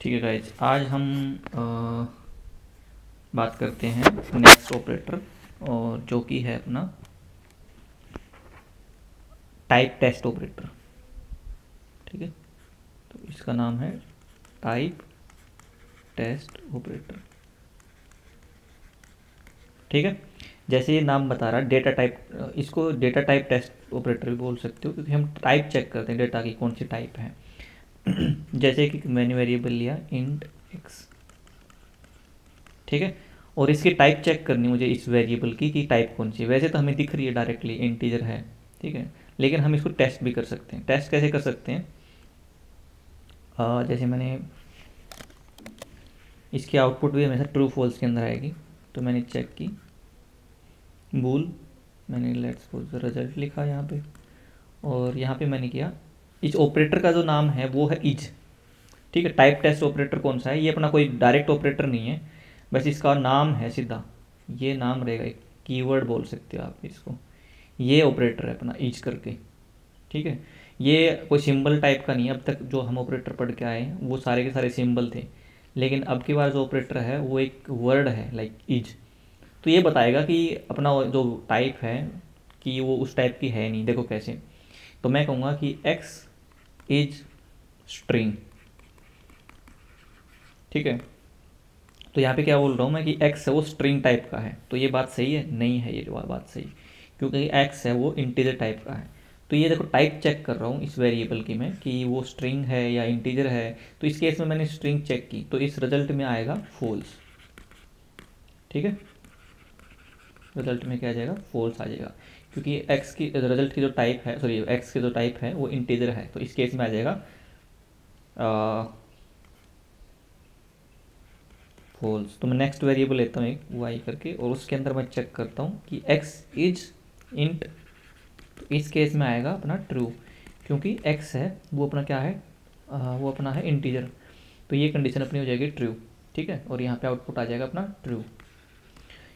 ठीक है गाइज, आज हम बात करते हैं नेक्स्ट ऑपरेटर, और जो कि है अपना टाइप टेस्ट ऑपरेटर। ठीक है, तो इसका नाम है टाइप टेस्ट ऑपरेटर। ठीक है, जैसे ये नाम बता रहा डेटा टाइप, इसको डेटा टाइप टेस्ट ऑपरेटर भी बोल सकते हो, क्योंकि हम टाइप चेक करते हैं डेटा की कौन सी टाइप है। जैसे कि मैंने वेरिएबल लिया इंट एक्स, ठीक है, और इसकी टाइप चेक करनी मुझे इस वेरिएबल की कि टाइप कौन सी है। वैसे तो हमें दिख रही है डायरेक्टली इंटीजर है, ठीक है, लेकिन हम इसको टेस्ट भी कर सकते हैं। टेस्ट कैसे कर सकते हैं? जैसे मैंने इसकी आउटपुट भी हमेशा ट्रू फॉल्स के अंदर आएगी, तो मैंने चेक की बूल, मैंने लेट्स सपोज रिजल्ट लिखा यहाँ पे, और यहाँ पे मैंने किया इस ऑपरेटर का जो नाम है वो है इज। ठीक है, टाइप टेस्ट ऑपरेटर कौन सा है? ये अपना कोई डायरेक्ट ऑपरेटर नहीं है, बस इसका नाम है सीधा, ये नाम रहेगा, एक कीवर्ड बोल सकते हो आप इसको। ये ऑपरेटर है अपना इज करके। ठीक है, ये कोई सिंबल टाइप का नहीं है। अब तक जो हम ऑपरेटर पढ़ के आए हैं वो सारे के सारे सिंबल थे, लेकिन अब की बार जो ऑपरेटर है वो एक वर्ड है, लाइक इज। तो ये बताएगा कि अपना जो टाइप है कि वो उस टाइप की है नहीं। देखो कैसे, तो मैं कहूँगा कि एक्स इज स्ट्रिंग। ठीक है, तो यहाँ पे क्या बोल रहा हूँ मैं कि x है वो स्ट्रिंग टाइप का है। तो ये बात सही है? नहीं है ये बात सही, क्योंकि x है वो इंटीजर टाइप का है। तो ये देखो, टाइप चेक कर रहा हूँ इस वेरिएबल की मैं कि वो स्ट्रिंग है या इंटीजर है। तो इस केस में मैंने स्ट्रिंग चेक की, तो इस रिजल्ट में आएगा फॉल्स। ठीक है, रिजल्ट में क्या आ जाएगा? फॉल्स आ जाएगा, क्योंकि एक्स की रिजल्ट की जो टाइप है, सॉरी एक्स की जो टाइप है वो इंटीजर है। तो इस केस में आ जाएगा फॉल्स। तो मैं नेक्स्ट वेरिएबल लेता हूँ एक वाई करके, और उसके अंदर मैं चेक करता हूँ कि x इज इंट। तो इस केस में आएगा अपना ट्रू, क्योंकि x है वो अपना क्या है, वो अपना है इंटीजर। तो ये कंडीशन अपनी हो जाएगी ट्रू। ठीक है, और यहाँ पे आउटपुट आ जाएगा अपना ट्रू।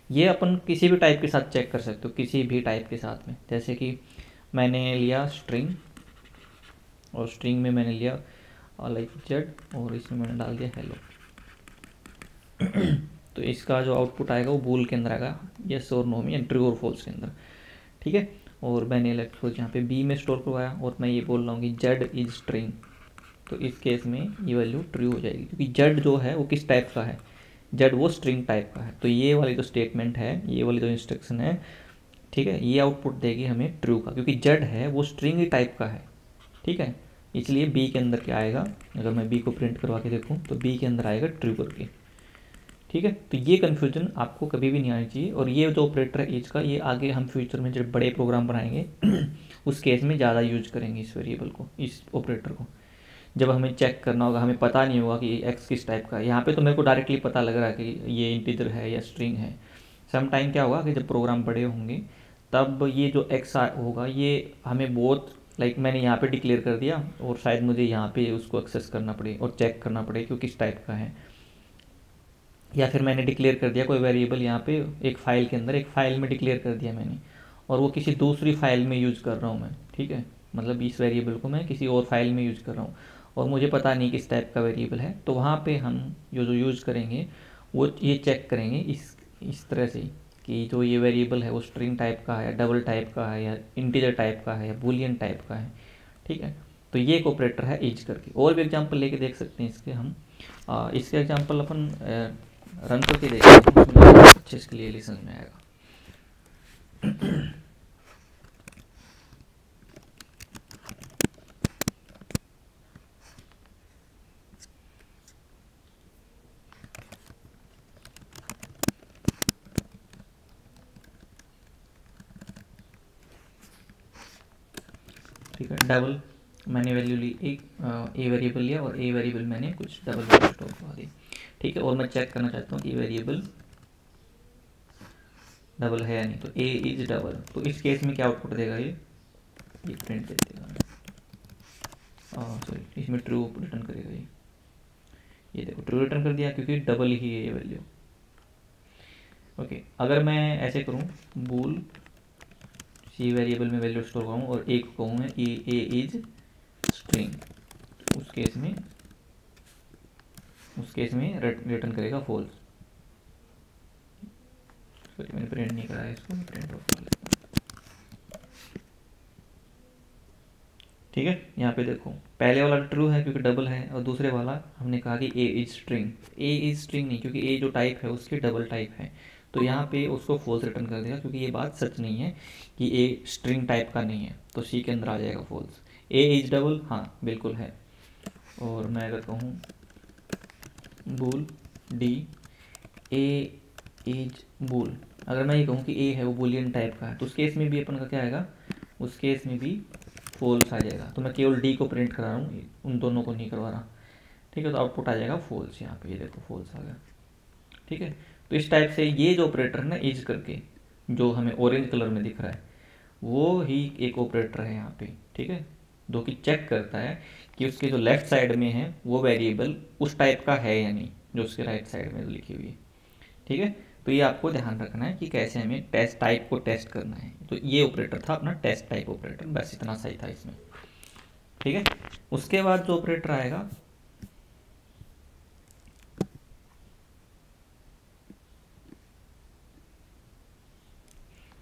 ये अपन किसी भी टाइप के साथ चेक कर सकते हो, किसी भी टाइप के साथ में। जैसे कि मैंने लिया स्ट्रिंग, और स्ट्रिंग में मैंने लिया लाइक जेड, और इसमें मैंने डाल दिया हेलो। तो इसका जो आउटपुट आएगा वो बूल के अंदर आएगा, यस और नो में, या ट्रू और फॉल्स के अंदर। ठीक है, और मैंने लेट्स यहाँ पे बी में स्टोर करवाया, और मैं ये बोल रहा हूँ कि जेड इज स्ट्रिंग। तो इस केस में ये वैल्यू ट्रू हो जाएगी, क्योंकि जेड जो है वो किस टाइप का है? जेड वो स्ट्रिंग टाइप का है। तो ये वाली जो स्टेटमेंट है, ये वाली जो इंस्ट्रक्शन है, ठीक है, ये आउटपुट देगी हमें ट्रू का, क्योंकि जेड है वो स्ट्रिंग ही टाइप का है। ठीक है, इसलिए बी के अंदर क्या आएगा? अगर मैं बी को प्रिंट करवा के देखूँ तो बी के अंदर आएगा ट्रू करके। ठीक है, तो ये कन्फ्यूजन आपको कभी भी नहीं आनी चाहिए। और ये जो ऑपरेटर है एज का, ये आगे हम फ्यूचर में जब बड़े प्रोग्राम बनाएंगे उस केस में ज़्यादा यूज करेंगे इस वेरिएबल को, इस ऑपरेटर को। जब हमें चेक करना होगा, हमें पता नहीं होगा कि एक्स किस टाइप का है। यहाँ पे तो मेरे को डायरेक्टली पता लग रहा है कि ये इंटीजर है या स्ट्रिंग है। सम टाइम क्या होगा कि जब प्रोग्राम बड़े होंगे तब ये जो एक्स होगा ये हमें बहुत, लाइक मैंने यहाँ पे डिक्लेयर कर दिया, और शायद मुझे यहाँ पे उसको एक्सेस करना पड़े और चेक करना पड़े कि वो किस टाइप का है। या फिर मैंने डिक्लेयर कर दिया कोई वेरिएबल यहाँ पे एक फ़ाइल के अंदर, एक फ़ाइल में डिक्लेयर कर दिया मैंने, और वो किसी दूसरी फाइल में यूज़ कर रहा हूँ मैं। ठीक है, मतलब इस वेरिएबल को मैं किसी और फाइल में यूज़ कर रहा हूँ, और मुझे पता नहीं किस टाइप का वेरिएबल है। तो वहाँ पे हम जो यूज़ करेंगे वो ये चेक करेंगे इस तरह से कि जो ये वेरिएबल है वो स्ट्रिंग टाइप का है, या डबल टाइप का है, या इंटीजर टाइप का है, या बूलियन टाइप का है। ठीक है, तो ये एक ऑपरेटर है ईच करके। और भी एग्जांपल लेके देख सकते हैं इसके हम। इसके एग्जांपल अपन रन करके देखते हैं, उसमें अच्छे से क्लियरली समझ में आएगा। ठीक है, डबल मैंने वैल्यू ली, एक ए वेरिएबल लिया, और ए वेरिएबल मैंने कुछ डबल वैल्यू स्टोर करवा दी। ठीक है, और मैं चेक करना चाहता हूँ कि वेरिएबल डबल है या नहीं। तो ए इज डबल, तो इस केस में क्या आउटपुट देगा? ये प्रिंट दे देगा, सॉरी, इसमें ट्रू रिटर्न करेगा ये देखो ट्रू रिटर्न कर दिया, क्योंकि डबल ही है ये वैल्यू। ओके, अगर मैं ऐसे करूँ बूल सी वेरिएबल में वैल्यू स्टोर करूँ और एक कहूँ मैं ए इज स्ट्रिंग, उस केस में उस केस में रिटर्न करेगा फॉल्स। सॉरी मैंने प्रिंट नहीं कराया इसको, मैं प्रिंट आउट कर लेता हूँ। ठीक है, यहाँ पे देखो पहले वाला ट्रू है क्योंकि डबल है, और दूसरे वाला हमने कहा कि A is string. A is string नहीं, क्योंकि ए जो टाइप है उसकी डबल टाइप है, तो यहाँ पे उसको फॉल्स रिटर्न कर देगा, क्योंकि ये बात सच नहीं है कि ए स्ट्रिंग टाइप का नहीं है, तो सी के अंदर आ जाएगा फॉल्स। ए इज डबल, हाँ बिल्कुल है। और मैं अगर कहूँ बूल डी ए इज बूल, अगर मैं ये कहूँ कि ए है वो बूलियन टाइप का है, तो उस केस में भी अपन का क्या आएगा, उस केस में भी फॉल्स आ जाएगा। तो मैं केवल डी को प्रिंट करा रहा हूँ, उन दोनों को नहीं करवा रहा। ठीक है, तो आउटपुट आ जाएगा फॉल्स। यहाँ पे ये देखो फॉल्स आ गया। ठीक है, तो इस टाइप से ये जो ऑपरेटर है ना इज करके, जो हमें ऑरेंज कलर में दिख रहा है, वो ही एक ऑपरेटर है यहाँ पे। ठीक है, जो कि चेक करता है कि उसके जो लेफ्ट साइड में है वो वेरिएबल उस टाइप का है या नहीं जो उसके राइट साइड में लिखी हुई है। ठीक है, तो ये आपको ध्यान रखना है कि कैसे हमें टेस्ट टाइप को टेस्ट करना है। तो ये ऑपरेटर था अपना टेस्ट टाइप ऑपरेटर, बस इतना सही था इसमें। ठीक है, उसके बाद जो ऑपरेटर आएगा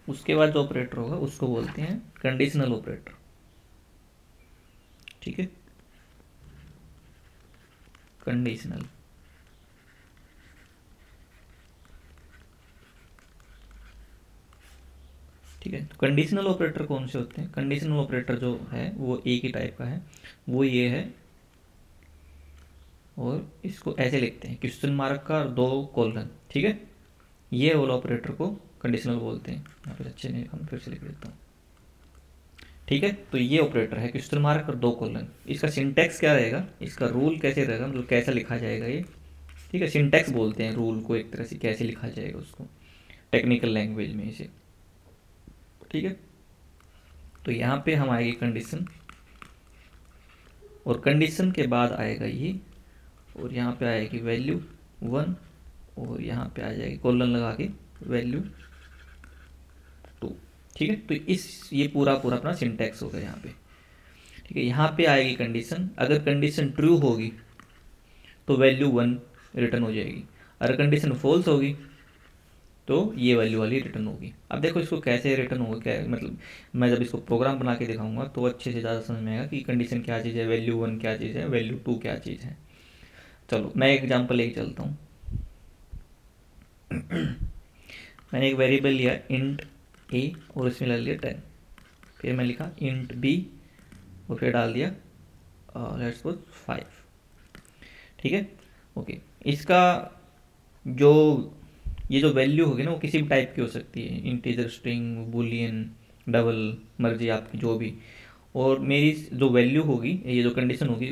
उसके बाद जो ऑपरेटर होगा उसको बोलते हैं कंडीशनल ऑपरेटर। ठीक है, कंडीशनल। ठीक है, तो कंडीशनल ऑपरेटर कौन से होते हैं? कंडीशनल ऑपरेटर जो है वो एक ही टाइप का है, वो ये है, और इसको ऐसे लिखते हैं क्वेश्चन मार्क का और 2 कॉलन। ठीक है, ये वाला ऑपरेटर को कंडीशनल बोलते हैं। यहाँ पे अच्छे नहीं, हम फिर से लिख देता हूँ। ठीक है, तो ये ऑपरेटर है क्वेश्चन मार्क और 2 कॉलन। इसका सिंटैक्स क्या रहेगा, इसका रूल कैसे रहेगा, मतलब कैसा लिखा जाएगा ये। ठीक है, सिंटैक्स बोलते हैं रूल को, एक तरह से कैसे लिखा जाएगा उसको टेक्निकल लैंग्वेज में इसे। ठीक है, तो यहाँ पे हम आएगी कंडीशन, और कंडीशन के बाद आएगा ये, और यहाँ पे आएगी वैल्यू 1, और यहाँ पे आ जाएगी कॉलन लगा के वैल्यू 2। ठीक है, तो ये पूरा अपना सिंटैक्स होगा यहाँ पे। ठीक है, यहाँ पे आएगी कंडीशन, अगर कंडीशन ट्रू होगी तो वैल्यू 1 रिटर्न हो जाएगी, अगर कंडीशन फॉल्स होगी तो ये वैल्यू वाली रिटर्न होगी। अब देखो इसको कैसे रिटर्न होगा, क्या मतलब मैं जब इसको प्रोग्राम बना के दिखाऊंगा तो अच्छे से ज़्यादा समझ में आएगा कि कंडीशन क्या चीज़ है, वैल्यू 1 क्या चीज़ है, वैल्यू 2 क्या चीज़ है। चलो मैं एक एग्जांपल लेके चलता हूँ। मैंने एक वेरिएबल लिया इंट ए और इसमें ले लिया 10, फिर मैं लिखा इंट बी और फिर डाल दिया लेट्स सपोज 5। ठीक है, ओके, इसका जो ये जो वैल्यू होगी ना वो किसी भी टाइप की हो सकती है, इंटीजर, स्ट्रिंग, बुलियन, डबल, मर्जी आपकी जो भी। और मेरी जो वैल्यू होगी, ये जो कंडीशन होगी,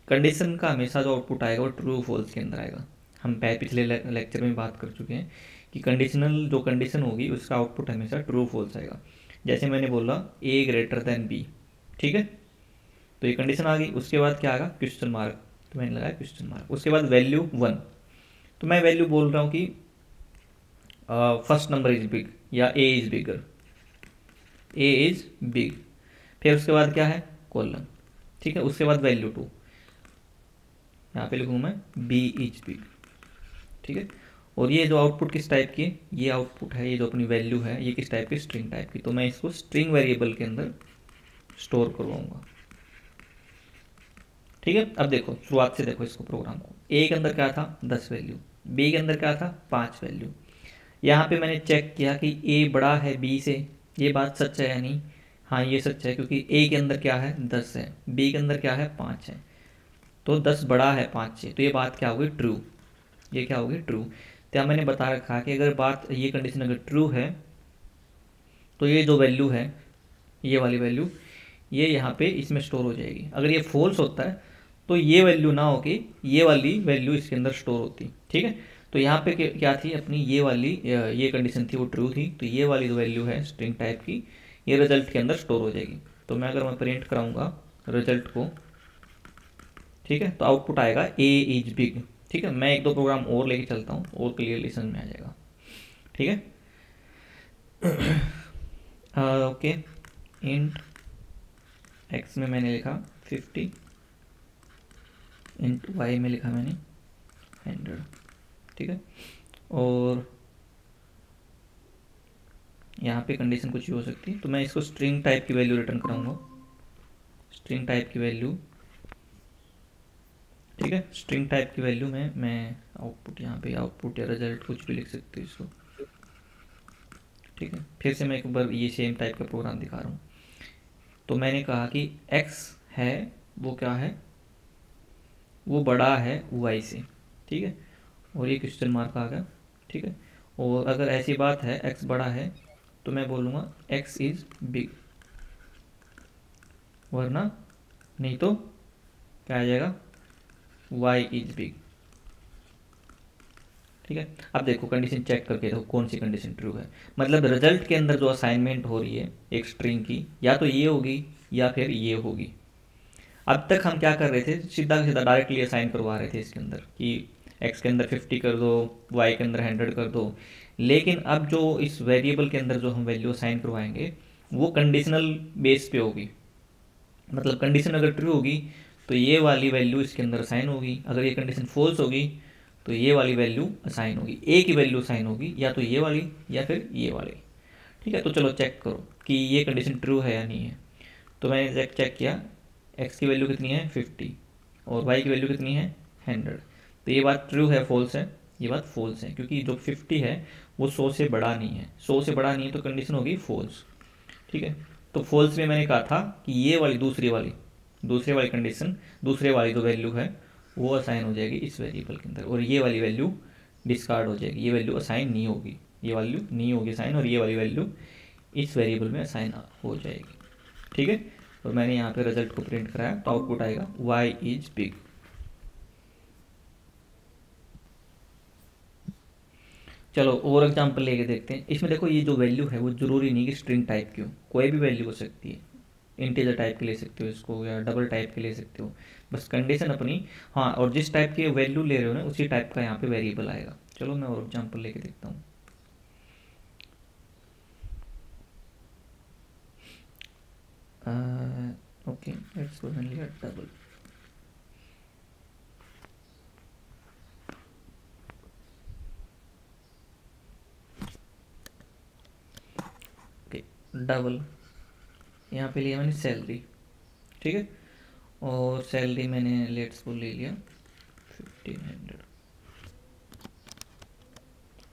कंडीशन का हमेशा जो आउटपुट आएगा वो ट्रू फॉल्स के अंदर आएगा। हम पिछले लेक्चर में बात कर चुके हैं कि कंडीशनल जो कंडीशन होगी उसका आउटपुट हमेशा ट्रू फॉल्स आएगा। जैसे मैंने बोला ए ग्रेटर देन बी। ठीक है, तो ये कंडीशन आ गई, उसके बाद क्या आएगा, क्वेश्चन मार्क, तो मैंने लगाया क्वेश्चन मार्क, उसके बाद वैल्यू 1। तो मैं वैल्यू बोल रहा हूँ कि फर्स्ट नंबर इज बिग या A is bigger, A is big. फिर उसके बाद क्या है, कॉलन। ठीक है, उसके बाद वैल्यू 2, यहाँ पे लिखूँ मैं बी इज बिग। ठीक है, और ये जो आउटपुट किस टाइप की है, ये आउटपुट है, ये जो अपनी वैल्यू है ये किस टाइप की, स्ट्रिंग टाइप की। तो मैं इसको स्ट्रिंग वेरिएबल के अंदर स्टोर करवाऊंगा। ठीक है, अब देखो शुरुआत से देखो इसको प्रोग्राम को, ए के अंदर क्या था 10 वैल्यू, बी के अंदर क्या था 5 वैल्यू। यहाँ पे मैंने चेक किया कि ए बड़ा है बी से, ये बात सच है या नहीं, हाँ ये सच है, क्योंकि ए के अंदर क्या है 10 है, बी के अंदर क्या है 5 है, तो 10 बड़ा है 5 से, तो ये बात क्या होगी ट्रू, ये क्या होगी ट्रू। तो मैंने बता रखा कि अगर बात ये कंडीशन अगर ट्रू है तो ये जो वैल्यू है, ये वाली वैल्यू, ये यहाँ पे इसमें स्टोर हो जाएगी। अगर ये फॉल्स होता है तो ये वैल्यू ना होके ये वाली वैल्यू इसके अंदर स्टोर होती। ठीक है, तो यहाँ पे क्या थी अपनी ये वाली, ये कंडीशन थी वो ट्रू थी, तो ये वाली जो वैल्यू है स्ट्रिंग टाइप की, ये रिजल्ट के अंदर स्टोर हो जाएगी। तो मैं अगर मैं प्रिंट कराऊंगा रिजल्ट को, ठीक है, तो आउटपुट आएगा ए इज बिग। ठीक है, मैं 1-2 प्रोग्राम और लेके चलता हूँ और क्लियरली समझ में आ जाएगा। ठीक है, ओके, इंट एक्स में मैंने लिखा 50, इंट वाई में लिखा मैंने 100, ठीक है। और यहाँ पे कंडीशन कुछ भी हो सकती है, तो मैं इसको स्ट्रिंग टाइप की वैल्यू रिटर्न कराऊंगा, स्ट्रिंग टाइप की वैल्यू, ठीक है। स्ट्रिंग टाइप की वैल्यू में मैं आउटपुट, यहाँ पे आउटपुट या रिजल्ट कुछ भी लिख सकते हो इसको, ठीक है। फिर से मैं एक बार ये सेम टाइप का प्रोग्राम दिखा रहा हूँ। तो मैंने कहा कि x है वो क्या है, वो बड़ा है y से, ठीक है। और ये क्वेश्चन मार्क आ गया, ठीक है। और अगर ऐसी बात है x बड़ा है तो मैं बोलूँगा x इज़ बिग, वरना नहीं तो क्या आ जाएगा, y इज़ बिग, ठीक है। अब देखो कंडीशन चेक करके देखो कौन सी कंडीशन ट्रू है। मतलब रिजल्ट के अंदर जो असाइनमेंट हो रही है एक स्ट्रिंग की, या तो ये होगी या फिर ये होगी। अब तक हम क्या कर रहे थे, सीधा सीधा डायरेक्टली असाइन करवा रहे थे इसके अंदर कि x के अंदर 50 कर दो, y के अंदर 100 कर दो। लेकिन अब जो इस वेरिएबल के अंदर जो हम वैल्यू असाइन करवाएंगे वो कंडीशनल बेस पे होगी। मतलब कंडीशन अगर ट्रू होगी तो ये वाली वैल्यू इसके अंदर असाइन होगी, अगर ये कंडीशन फॉल्स होगी तो ये वाली वैल्यू असाइन होगी। एक ही वैल्यू असाइन होगी, या तो ये वाली या फिर ये वाली, ठीक है। तो चलो चेक करो कि ये कंडीशन ट्रू है या नहीं है। तो मैंने चेक किया, x की वैल्यू कितनी है 50 और y की वैल्यू कितनी है 100। तो ये बात ट्रू है फॉल्स है, ये बात फॉल्स है, क्योंकि जो 50 है वो 100 से बड़ा नहीं है, 100 से बड़ा नहीं है तो कंडीशन होगी फॉल्स, ठीक है। तो फॉल्स में मैंने कहा था कि ये वाली दूसरी वाली कंडीशन, दूसरे वाली जो वैल्यू है वो असाइन हो जाएगी इस वेरिएबल के अंदर, और ये वाली वैल्यू डिस्कार्ड हो जाएगी, ये वैल्यू असाइन नहीं होगी, ये वैल्यू नहीं होगी असाइन, और ये वाली वैल्यू इस वेरिएबल में असाइन हो जाएगी, ठीक है। और मैंने यहाँ पे रिजल्ट को प्रिंट कराया तो आउटपुट आएगा y इज बिग। चलो और एग्जांपल लेके देखते हैं। इसमें देखो ये जो वैल्यू है वो जरूरी नहीं कि स्ट्रिंग टाइप की हो, कोई भी वैल्यू हो सकती है, इंटीजर टाइप के ले सकते हो इसको या डबल टाइप के ले सकते हो, बस कंडीशन अपनी, हाँ। और जिस टाइप की वैल्यू ले रहे हो ना उसी टाइप का यहाँ पे वेरिएबल आएगा। चलो मैं और एग्जांपल लेके देखता हूँ। Okay let's go only a double. Okay double, यहाँ पे लिया मैंने सैलरी, ठीक है। और सैलरी मैंने लेट्स को ले लिया 1500,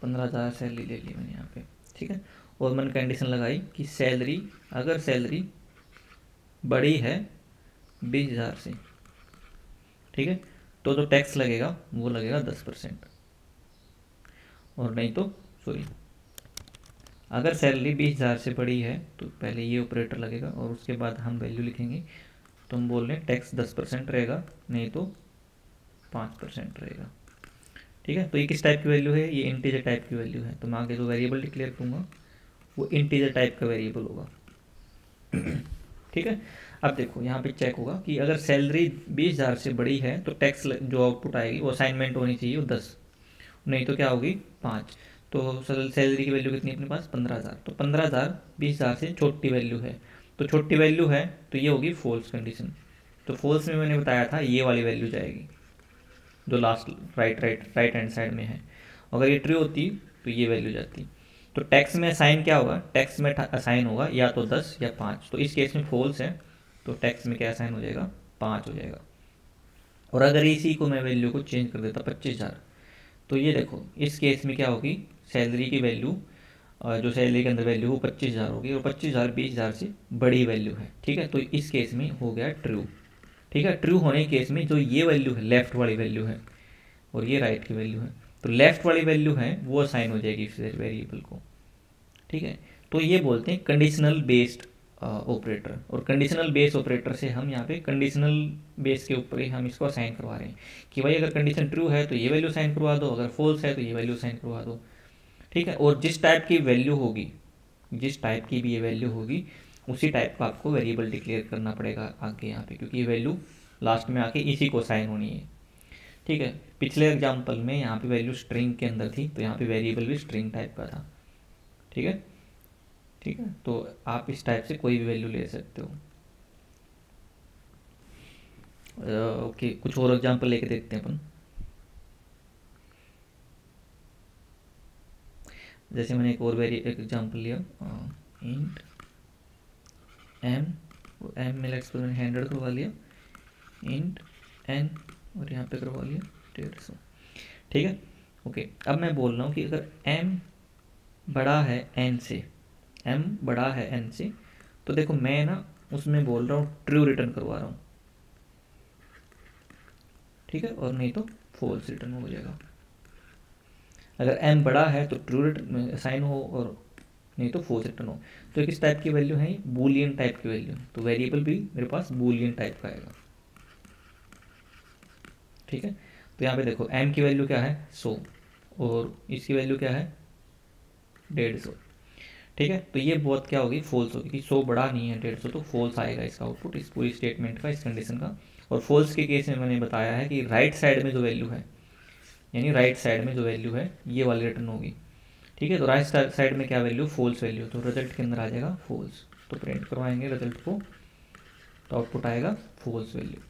15,000 सैलरी ले ली मैंने यहाँ पे, ठीक है। और मैंने कंडीशन लगाई कि सैलरी, अगर सैलरी बड़ी है 20,000 से, ठीक है, तो जो टैक्स लगेगा वो लगेगा 10%, और नहीं तो सॉरी, अगर सैलरी 20,000 से बड़ी है तो पहले ये ऑपरेटर लगेगा और उसके बाद हम वैल्यू लिखेंगे। तो हम बोल रहे हैं टैक्स 10% रहेगा, नहीं तो 5% रहेगा, ठीक है। तो ये किस टाइप की वैल्यू है, ये इंटीजर टाइप की वैल्यू है, तो मैं आगे जो वेरिएबल डिक्लेयर करूँगा वो इंटीजर टाइप का वेरिएबल होगा, ठीक है। अब देखो यहाँ पे चेक होगा कि अगर सैलरी 20,000 से बड़ी है तो टैक्स जो आउटपुट आएगी वो असाइनमेंट होनी चाहिए वो 10, नहीं तो क्या होगी 5। तो सैलरी की वैल्यू कितनी अपने पास 15,000, तो 15,000 20,000 से छोटी वैल्यू है, तो छोटी वैल्यू है तो ये होगी फॉल्स कंडीशन। तो फॉल्स में मैंने बताया था ये वाली वैल्यू जाएगी जो लास्ट राइट हैंड साइड में है। अगर ये ट्रू होती तो ये वैल्यू जाती। तो टैक्स में असाइन क्या होगा, टैक्स में असाइन होगा या तो 10 या 5, तो इस केस में फॉल्स है तो टैक्स में क्या असाइन हो जाएगा 5 हो जाएगा। और अगर इसी को मैं वैल्यू को चेंज कर देता 25,000, तो ये देखो इस केस में क्या होगी, सैलरी की वैल्यू जो सैलरी के अंदर वैल्यू वो 25,000 होगी, और 25,000 20,000 से बड़ी वैल्यू है, ठीक है। तो इस केस में हो गया ट्रू, ठीक है। ट्रू होने के केस में जो ये वैल्यू है लेफ्ट वाली वैल्यू है और ये राइट की वैल्यू है, तो लेफ्ट वाली वैल्यू है वो असाइन हो जाएगी इस वेरिएबल को, ठीक है। तो ये बोलते हैं कंडीशनल बेस्ड ऑपरेटर, और कंडीशनल बेस ऑपरेटर से हम यहाँ पे कंडीशनल बेस के ऊपर ही हम इसको असाइन करवा रहे हैं कि भाई अगर कंडीशन ट्रू है तो ये वैल्यू असाइन करवा दो, अगर फॉल्स है तो ये वैल्यू असाइन करवा दो, ठीक है। और जिस टाइप की वैल्यू होगी, जिस टाइप की भी ये वैल्यू होगी उसी टाइप का आपको वेरिएबल डिक्लेयर करना पड़ेगा आगे यहाँ पे, क्योंकि ये वैल्यू लास्ट में आके इसी को असाइन होनी है, ठीक है। पिछले एग्जाम्पल में यहाँ पे वैल्यू स्ट्रिंग के अंदर थी तो यहाँ पे वेरिएबल भी स्ट्रिंग टाइप का था, ठीक है, ठीक है। तो आप इस टाइप से कोई भी वैल्यू ले सकते हो। ओके कुछ और एग्जाम्पल लेके देखते हैं अपन। जैसे मैंने एक और एग्जाम्पल लिया, इंट एम, और एम में लेट्स मैंने 100 करवा लिया, इंट एन, और यहाँ पे करवा लिया 150। ठीक है, ओके। अब मैं बोल रहा हूँ कि अगर एम बड़ा है एन से, एम बड़ा है एन से, तो देखो मैं ना उसमें बोल रहा हूँ ट्रू रिटर्न करवा रहा हूँ, ठीक है, और नहीं तो फॉल्स रिटर्न हो जाएगा। अगर एम बड़ा है तो ट्रू रिटर्न असाइन हो, और नहीं तो फॉल्स रिटर्न हो। तो किस टाइप की वैल्यू है, बूलियन टाइप की वैल्यू, तो वेरिएबल भी मेरे पास बूलियन टाइप का आएगा। ठीक है, तो यहाँ पे देखो एम की वैल्यू क्या है 100, और इसकी वैल्यू क्या है 150। ठीक है, तो ये बहुत क्या होगी, फॉल्स होगी, कि 100 बड़ा नहीं है 150, तो फॉल्स आएगा इसका आउटपुट, इस पूरी स्टेटमेंट का, इस कंडीशन का। और फॉल्स के केस में मैंने बताया है कि राइट साइड में जो वैल्यू है, यानी राइट साइड में जो वैल्यू है ये वाली रिटर्न होगी। ठीक है, तो राइट साइड में क्या वैल्यू, फॉल्स वैल्यू, तो रिजल्ट के अंदर आ जाएगा फॉल्स। तो प्रिंट करवाएंगे रिजल्ट को, तो आउटपुट आएगा फॉल्स वैल्यू।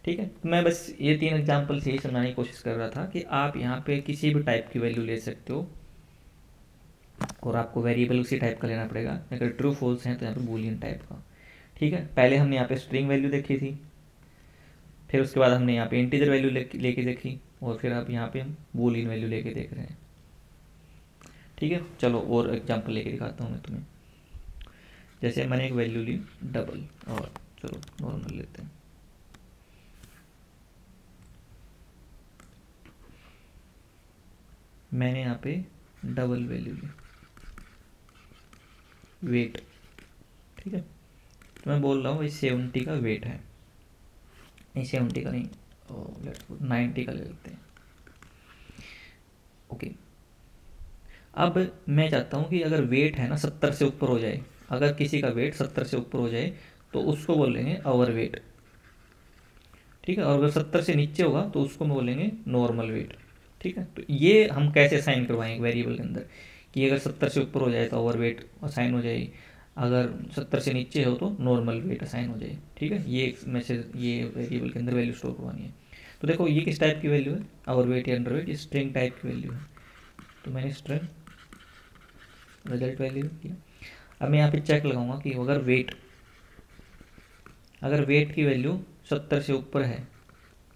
ठीक है, तो मैं बस ये 3 एग्जाम्पल से यही समझाने की कोशिश कर रहा था कि आप यहाँ पे किसी भी टाइप की वैल्यू ले सकते हो, और आपको वेरिएबल उसी टाइप का लेना पड़ेगा। अगर ट्रू फॉल्स हैं तो यहाँ पे बूलियन टाइप का। ठीक है, पहले हमने यहाँ पे स्ट्रिंग वैल्यू देखी थी, फिर उसके बाद हमने यहाँ पे इंटीजर वैल्यू लेके देखी, और फिर अब यहाँ पे हम बूलियन वैल्यू लेके देख रहे हैं। ठीक है, चलो और एग्जाम्पल लेके दिखाता हूँ मैं तुम्हें। जैसे मैंने एक वैल्यू ली डबल, और चलो नॉर्मल लेते हैं। मैंने यहाँ पे डबल वैल्यू ली वेट। ठीक है, तो मैं बोल रहा हूँ भाई 70 का वेट है, नहीं 70 का नहीं, 90 का ले लेते हैं। ओके, अब मैं चाहता हूँ कि अगर वेट है ना 70 से ऊपर हो जाए, अगर किसी का वेट 70 से ऊपर हो जाए तो उसको बोलेंगे ओवर वेट। ठीक है, और अगर 70 से नीचे होगा तो उसको बोलेंगे नॉर्मल वेट। ठीक है, तो ये हम कैसे असाइन करवाएंगे वेरिएबल के अंदर, कि अगर 70 से ऊपर हो जाए तो ओवर वेट असाइन हो जाएगी, अगर 70 से नीचे हो तो नॉर्मल वेट असाइन हो जाए। ठीक है, ये मैसेज, ये वेरिएबल के अंदर वैल्यू स्टोर करवानी है। तो देखो ये किस टाइप की वैल्यू है, ओवर वेट या अंडर वेट, ये स्ट्रिंग टाइप की वैल्यू है। तो मैंने स्ट्रिंग रिजल्ट वैल्यू किया। अब मैं यहाँ पे चेक लगाऊंगा कि अगर वेट की वैल्यू 70 से ऊपर है,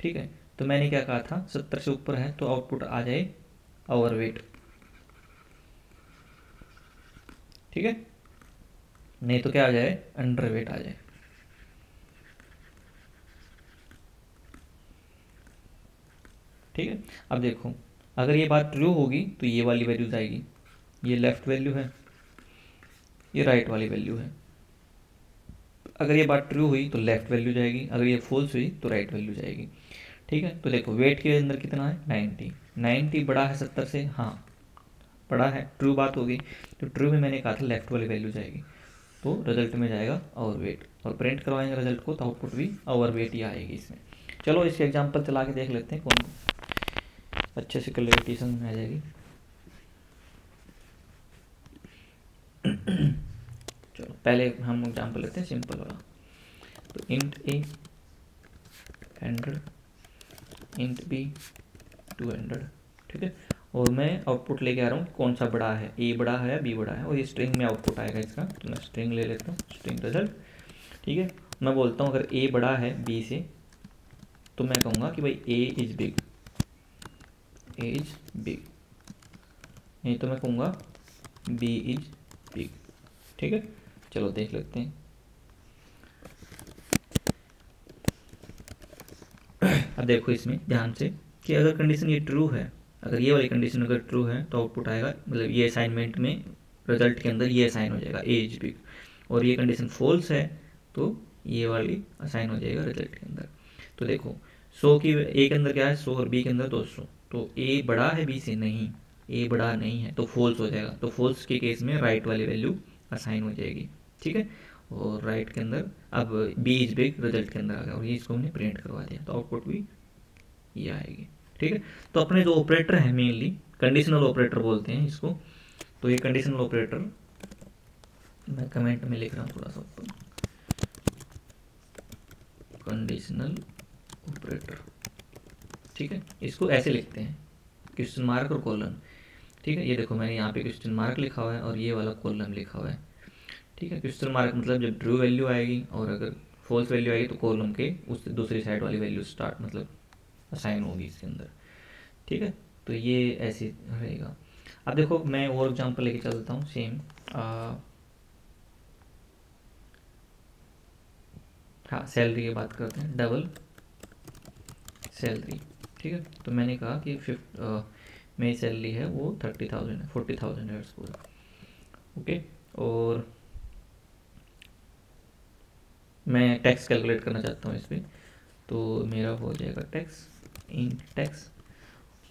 ठीक है, तो मैंने क्या कहा था 70 से ऊपर है तो आउटपुट आ जाए ओवर वेट। ठीक है, नहीं तो क्या आ जाए, अंडर वेट आ जाए। ठीक है, अब देखो अगर ये बात ट्रू होगी तो ये वाली वैल्यूज आएगी, ये लेफ्ट वैल्यू है, ये राइट वाली वैल्यू है। अगर ये बात ट्रू हुई तो लेफ्ट वैल्यू जाएगी, अगर ये फॉल्स हुई तो राइट वैल्यू जाएगी। ठीक है, तो देखो वेट के अंदर कितना है 90, 90 बड़ा है 70 से, हाँ बड़ा है, ट्रू बात होगी। तो ट्रू में मैंने कहा था लेफ्ट वाली वैल्यू जाएगी, तो रिजल्ट में जाएगा ओवर वेट, और प्रिंट करवाएंगे रिजल्ट को तो आउटपुट भी ओवर वेट ही आएगी इसमें। चलो इसके एग्जाम्पल चला के देख लेते हैं कौन अच्छे से क्लियरिटी समझ में आ जाएगी। चलो पहले हम एग्जाम्पल लेते हैं सिंपल वाला। तो इंट ए 100, इंट बी 200। ठीक है, और मैं आउटपुट लेके आ रहा हूँ कौन सा बड़ा है, ए बड़ा है या बी बड़ा है, और ये स्ट्रिंग में आउटपुट आएगा इसका। तो मैं स्ट्रिंग ले लेता हूँ, स्ट्रिंग रिजल्ट। ठीक है, मैं बोलता हूँ अगर ए बड़ा है बी से तो मैं कहूँगा कि भाई A is big, A is big, नहीं तो मैं कहूँगा बी इज बिग। ठीक है, चलो देख लेते हैं। अब देखो इसमें ध्यान से कि अगर कंडीशन ये ट्रू है, अगर ये वाली कंडीशन अगर ट्रू है तो आउटपुट आएगा, मतलब ये असाइनमेंट में रिजल्ट के अंदर ये असाइन हो जाएगा ए इज बिग, और ये कंडीशन फॉल्स है तो ये वाली असाइन हो जाएगा रिजल्ट के अंदर। तो देखो 100 की ए के अंदर क्या है 100 और बी के अंदर 200, तो ए बड़ा है बी से, नहीं ए बड़ा नहीं है तो फॉल्स हो जाएगा। तो फॉल्स के केस में राइट वाली वैल्यू असाइन हो जाएगी। ठीक है, और राइट के अंदर अब बी इज बिग रिजल्ट के अंदर आ गया, और ये इसको हमने प्रिंट करवा दिया तो आउटपुट भी ये आएगी। ठीक है, तो अपने जो ऑपरेटर है मेनली कंडीशनल ऑपरेटर बोलते हैं इसको। तो ये कंडीशनल ऑपरेटर मैं कमेंट में लिख रहा हूँ थोड़ा सा ऊपर, कंडीशनल ऑपरेटर। ठीक है, इसको ऐसे लिखते हैं क्वेश्चन मार्क और कॉलन, ठीक है, ये देखो मैंने यहाँ पे क्वेश्चन मार्क लिखा हुआ है और ये वाला कॉलम लिखा हुआ है। ठीक है, क्वेश्चन मार्क मतलब जब ट्रू वैल्यू आएगी और अगर फॉल्स वैल्यू आएगी तो कॉलम के उस दूसरी साइड वाली वैल्यू स्टार्ट मतलब असाइन होगी इसके अंदर। ठीक है, तो ये ऐसे रहेगा। अब देखो मैं और एग्जांपल लेके चलता हूँ सेम। हाँ, सैलरी की बात करते हैं, डबल सैलरी। ठीक है, तो मैंने कहा कि मेरी सैलरी है वो 30,000 है, 40,000 है पूरा। ओके, और मैं टैक्स कैलकुलेट करना चाहता हूँ इस पर, तो मेरा हो जाएगा टैक्स इन टैक्स।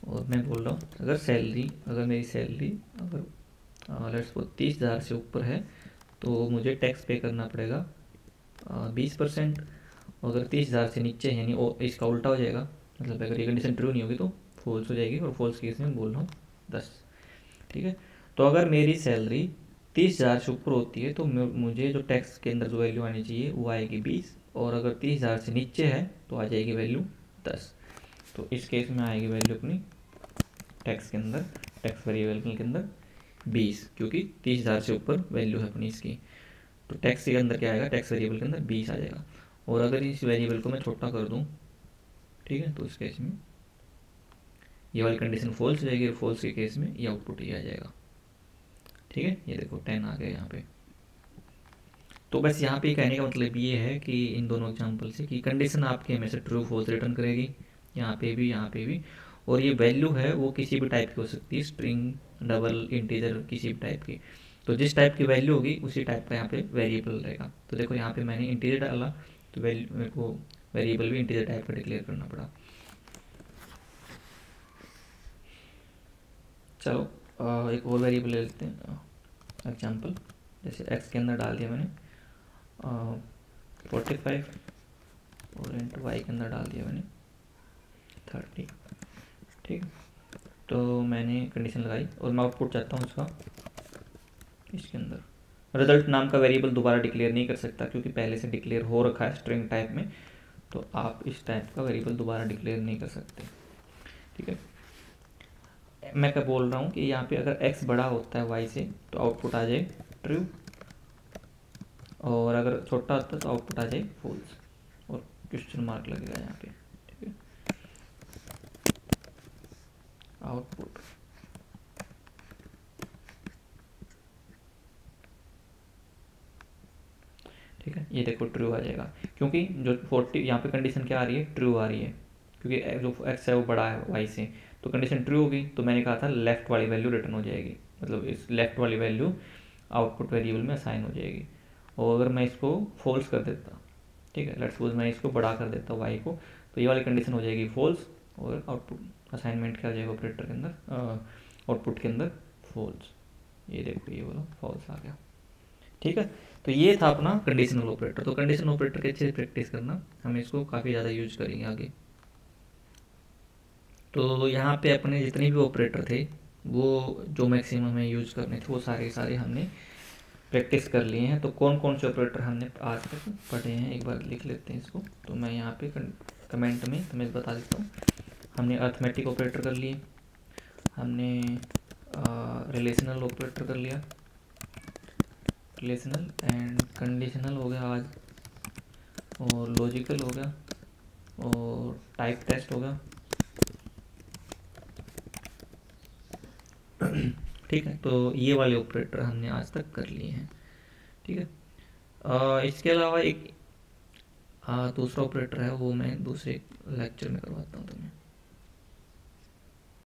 और मैं बोल रहा हूँ अगर मेरी सैलरी अगर लेट्स सपोज 30,000 से ऊपर है तो मुझे टैक्स पे करना पड़ेगा 20%। अगर 30,000 से नीचे है यानी इसका उल्टा हो जाएगा, मतलब अगर ये कंडीशन ट्रू नहीं होगी तो फॉल्स हो जाएगी, और फॉल्स केस में बोल रहा हूँ 10। ठीक है, तो अगर मेरी सैलरी 30,000 से ऊपर होती है तो मुझे जो टैक्स के अंदर जो वैल्यू आनी चाहिए वो आएगी 20, और अगर 30,000 से नीचे है तो आ जाएगी वैल्यू 10। तो इस केस में आएगी वैल्यू अपनी टैक्स के अंदर, टैक्स वेरिएबल के अंदर 20, क्योंकि 30,000 से ऊपर वैल्यू है अपनी इसकी। तो टैक्स के अंदर क्या आएगा, टैक्स वेरिएबल के अंदर 20 आ जाएगा। और अगर इस वेरिएबल को मैं छोटा कर दूँ, ठीक है, तो इस केस में ये वाली कंडीशन फॉल्स हो जाएगी, और फॉल्स के केस में ये आउटपुट ही आ जाएगा। ठीक है, ये देखो 10 आ गया यहाँ पे। तो बस यहाँ पे कहने का मतलब ये है कि इन दोनों एग्जांपल से कि कंडीशन आपके हमेशा ट्रू फॉल्स रिटर्न करेगी, यहाँ पे भी। और ये वैल्यू है वो किसी भी टाइप की हो सकती है, स्ट्रिंग, डबल, इंटीजर, किसी भी टाइप की। तो जिस टाइप की वैल्यू होगी उसी टाइप का यहाँ पे वेरिएबल रहेगा। तो देखो यहाँ पे मैंने इंटीजर डाला तो वैल्यू मेरे को वेरिएबल भी इंटीजर टाइप का डिक्लेयर करना पड़ा। चलो एक और वेरिएबल ले लेते हैं एग्जाम्पल। जैसे एक्स के अंदर डाल दिया मैंने 45, और इंटू वाई के अंदर डाल दिया मैंने 30। ठीक, तो मैंने कंडीशन लगाई और मैं आउटपुट चाहता हूँ उसका इसके अंदर। रिजल्ट नाम का वेरिएबल दोबारा डिक्लेयर नहीं कर सकता क्योंकि पहले से डिक्लेयर हो रखा है स्ट्रिंग टाइप में, तो आप इस टाइप का वेरिएबल दोबारा डिक्लेयर नहीं कर सकते। ठीक है, मैं क्या बोल रहा हूँ कि यहाँ पे अगर x बड़ा होता है y से तो आउटपुट आ जाए ट्रू, और अगर छोटा होता है तो आउटपुट आ जाए फॉल्स, और क्वेश्चन मार्क लगेगा यहाँ पे। ठीक है, आउटपुट ठीक है, ये देखो ट्रू आ जाएगा क्योंकि जो 40 यहाँ पे कंडीशन क्या आ रही है, ट्रू आ रही है, क्योंकि जो x है वो बड़ा है y से, तो कंडीशन ट्रू होगी। तो मैंने कहा था लेफ्ट वाली वैल्यू रिटर्न हो जाएगी, मतलब इस लेफ्ट वाली वैल्यू आउटपुट वेरिएबल में असाइन हो जाएगी। और अगर मैं इसको फॉल्स कर देता, ठीक है, लेट्स सपोज मैं इसको बड़ा कर देता y को, तो ये वाली कंडीशन हो जाएगी फॉल्स, और आउटपुट असाइनमेंट क्या हो जाएगा ऑपरेटर के अंदर, आउटपुट के अंदर फॉल्स। ये देखो ये वाला फॉल्स आ गया। ठीक है, तो ये था अपना कंडीशनल ऑपरेटर। तो कंडीशनल ऑपरेटर के अच्छे से प्रैक्टिस करना, हम इसको काफ़ी ज़्यादा यूज करेंगे आगे। तो यहाँ पे अपने जितने भी ऑपरेटर थे वो जो मैक्सिमम हमें यूज करने थे वो सारे सारे हमने प्रैक्टिस कर लिए हैं। तो कौन कौन से ऑपरेटर हमने आज तक पढ़े हैं एक बार लिख लेते हैं इसको। तो मैं यहाँ पे कमेंट में तुम्हें बता देता हूँ। हमने अर्थमेटिक ऑपरेटर कर लिए, हमने रिलेशनल ऑपरेटर कर लिया, रिलेशनल एंड कंडीशनल हो गया आज, और लॉजिकल हो गया, और टाइप टेस्ट हो गया। ठीक है, तो ये वाले ऑपरेटर हमने आज तक कर लिए हैं। ठीक है, इसके अलावा एक दूसरा ऑपरेटर है वो मैं दूसरे लेक्चर में करवाता हूँ तुम्हें।